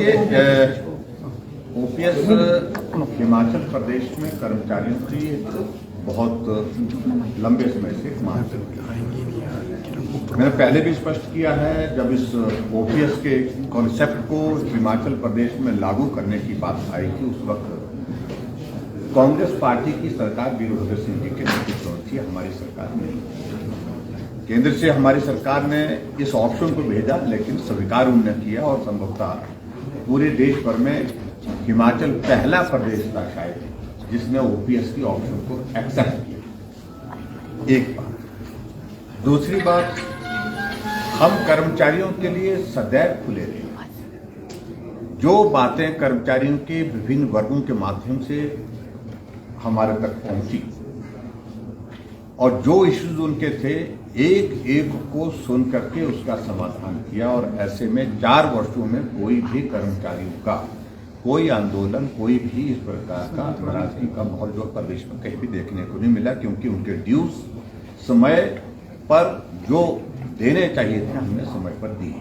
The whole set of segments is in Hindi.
देखिए, ओपीएस हिमाचल प्रदेश में कर्मचारियों की बहुत लंबे समय से मांग चल रही है। मैंने पहले भी स्पष्ट किया है, जब इस ओपीएस के कॉन्सेप्ट को हिमाचल प्रदेश में लागू करने की बात आई थी, उस वक्त कांग्रेस पार्टी की सरकार वीरभद्र सिंह जी के नेतृत्व में थी, हमारी सरकार ने केंद्र से हमारी सरकार ने इस ऑप्शन को भेजा, लेकिन स्वीकार उन्होंने किया और संभवतः पूरे देश भर में हिमाचल पहला प्रदेश था शायद जिसने ओपीएस की ऑप्शन को एक्सेप्ट किया। एक बात। दूसरी बात, हम कर्मचारियों के लिए सदैव खुले रहे। जो बातें कर्मचारियों के विभिन्न वर्गों के माध्यम से हमारे तक पहुंची और जो इश्यूज उनके थे, एक एक को सुन करके उसका समाधान किया। और ऐसे में 4 वर्षों में कोई भी कर्मचारियों का कोई आंदोलन, कोई भी इस प्रकार का नाराजगी का माहौल जो प्रदेश में कहीं भी देखने को नहीं मिला, क्योंकि उनके ड्यूज समय पर जो देने चाहिए थे हमने समय पर दिए।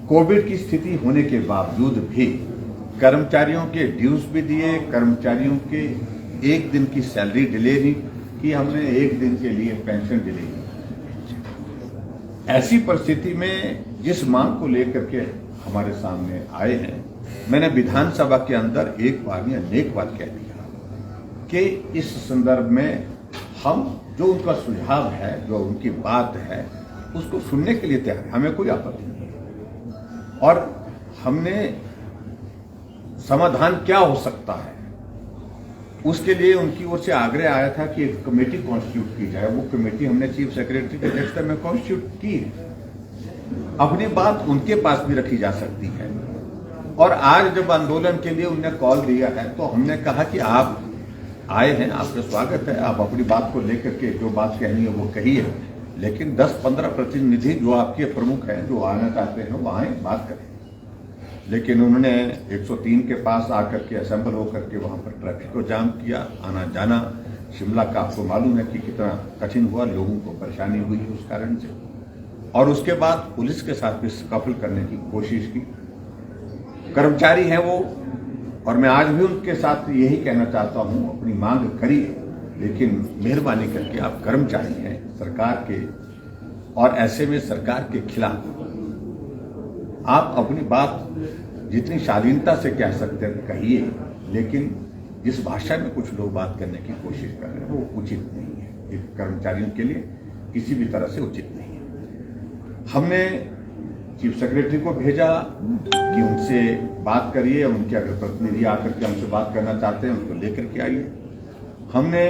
कोविड की स्थिति होने के बावजूद भी कर्मचारियों के ड्यूज भी दिए, कर्मचारियों के एक दिन की सैलरी डिले नहीं की हमने, एक दिन के लिए पेंशन डिले की। ऐसी परिस्थिति में जिस मांग को लेकर के हमारे सामने आए हैं, मैंने विधानसभा के अंदर एक बार या अनेक बार कह दिया कि इस संदर्भ में हम जो उनका सुझाव है, जो उनकी बात है, उसको सुनने के लिए तैयार है, हमें कोई आपत्ति नहीं है। और हमने समाधान क्या हो सकता है उसके लिए उनकी ओर से आग्रह आया था कि एक कमेटी कॉन्स्टिट्यूट की जाए। वो कमेटी हमने चीफ सेक्रेटरी के अध्यक्षता में कॉन्स्टिट्यूट की। अपनी बात उनके पास भी रखी जा सकती है। और आज जब आंदोलन के लिए उन्होंने कॉल दिया है, तो हमने कहा कि आप आए हैं, आपका स्वागत है, आप अपनी बात को लेकर के जो बात कहनी है वो कहिए, लेकिन 10-15 प्रतिनिधि जो आपके प्रमुख हैं, जो आना चाहते हैं, वो आए, बात करें। लेकिन उन्होंने 103 के पास आकर के असेंबल होकर के वहां पर ट्रैफिक को जाम किया। आना जाना शिमला का आपको मालूम है कि कितना कठिन हुआ, लोगों को परेशानी हुई उस कारण से। और उसके बाद पुलिस के साथ भी स्कफल करने की कोशिश की। कर्मचारी हैं वो, और मैं आज भी उनके साथ यही कहना चाहता हूं, अपनी मांग करिए, लेकिन मेहरबानी करके आप कर्मचारी हैं सरकार के, और ऐसे में सरकार के खिलाफ आप अपनी बात जितनी शालीनता से कह सकते हैं कहिए, लेकिन जिस भाषा में कुछ लोग बात करने की कोशिश कर रहे हैं वो उचित नहीं है। ये कर्मचारियों के लिए किसी भी तरह से उचित नहीं है। हमने चीफ सेक्रेटरी को भेजा कि उनसे बात करिए, उनके अगर प्रतिनिधि आकर के हमसे बात करना चाहते हैं उनको लेकर के आइए। हमने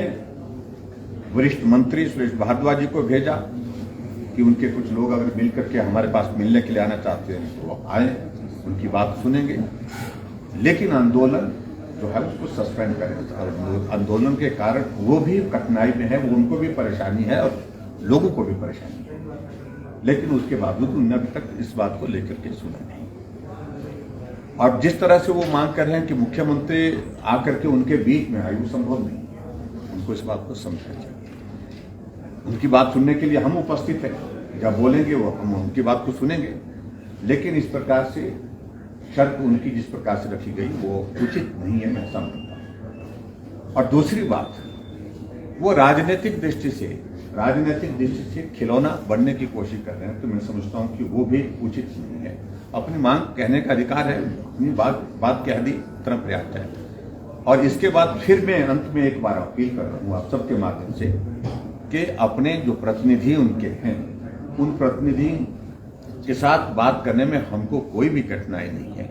वरिष्ठ मंत्री सुरेश भारद्वाज जी को भेजा कि उनके कुछ लोग अगर मिल करके हमारे पास मिलने के लिए आना चाहते हैं तो आए, उनकी बात सुनेंगे, लेकिन आंदोलन जो है उसको सस्पेंड करें। आंदोलन के कारण वो भी कठिनाई में है, वो उनको भी परेशानी है और लोगों को भी परेशानी है, लेकिन उसके बावजूद उन्होंने अभी तक इस बात को लेकर के सुना नहीं। और जिस तरह से वो मांग कर रहे हैं कि मुख्यमंत्री आकर के उनके बीच में आए, वो संभव नहीं है। उनको इस बात को समझना चाहिए। उनकी बात सुनने के लिए हम उपस्थित हैं, जब बोलेंगे वो हम उनकी बात को सुनेंगे, लेकिन इस प्रकार से शर्त उनकी जिस प्रकार से रखी गई वो उचित नहीं है, मैं समझता हूं। और दूसरी बात, वो राजनीतिक दृष्टि से खिलौना बनने की कोशिश कर रहे हैं, तो मैं समझता हूं कि वो भी उचित नहीं है। अपनी मांग कहने का अधिकार है, अपनी बात कह दी, इतना पर्याप्त है। और इसके बाद फिर मैं अंत में एक बार अपील कर रहा हूं आप सबके माध्यम से कि अपने जो प्रतिनिधि उनके हैं, उन प्रतिनिधि के साथ बात करने में हमको कोई भी कठिनाई नहीं है,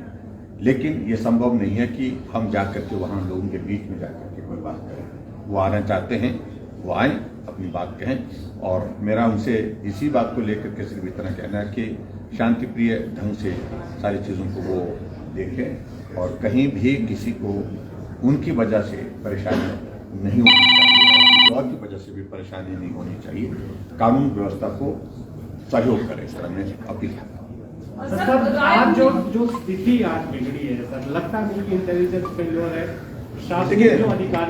लेकिन ये संभव नहीं है कि हम जाकर के वहां लोगों के बीच में जाकर के कोई बात करें। वो आना चाहते हैं, वो आए, अपनी बात कहें। और मेरा उनसे इसी बात को लेकर के सिर्फ इतना कहना है कि शांति प्रिय ढंग से सारी चीज़ों को वो देखें और कहीं भी किसी को उनकी वजह से परेशानी नहीं होनी चाहिए, और की वजह से भी परेशानी नहीं होनी चाहिए। कानून व्यवस्था को सहयोग करें, सर मैं अपील करता हूँ। सर, आज जो स्थिति आज बिगड़ी है सर, लगता है कि इंटेलिजेंस फेल्योर है। देखिए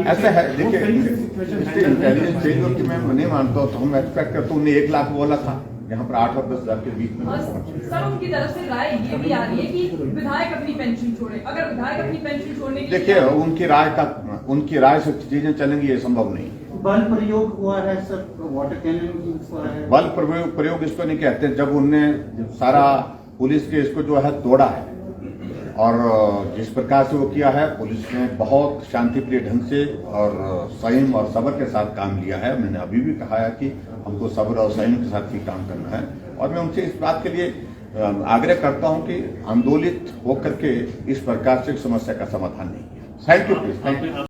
ऐसा है, देखिए इंटेलिजेंस फेल्योर की मैं नहीं मानता हूँ, तो हम एक्सपेक्ट करते, उन्हें 1 लाख बोला था, यहाँ पर 8 और 10 हजार के बीच में पहुंचे। सर उनकी तरफ से राय ये भी आ रही है कि विधायक अपनी पेंशन छोड़े। अगर विधायक अपनी पेंशन छोड़ने की देखिए, उनकी राय से चीजें चलेंगी, ये संभव नहीं। बल प्रयोग हुआ है सर, वाटर कैनन यूज हुआ है। बल प्रयोग इसको नहीं कहते। जब उनने सारा पुलिस के इसको जो है तोड़ा है और जिस प्रकार से वो किया है, पुलिस ने बहुत शांतिप्रिय ढंग से और संयम और सब्र के साथ काम लिया है। मैंने अभी भी कहा है कि हमको सब्र और संयम के साथ ही काम करना है और मैं उनसे इस बात के लिए आग्रह करता हूं कि आंदोलित होकर के इस प्रकार से समस्या का समाधान नहीं किया। Thank you please. Thank you.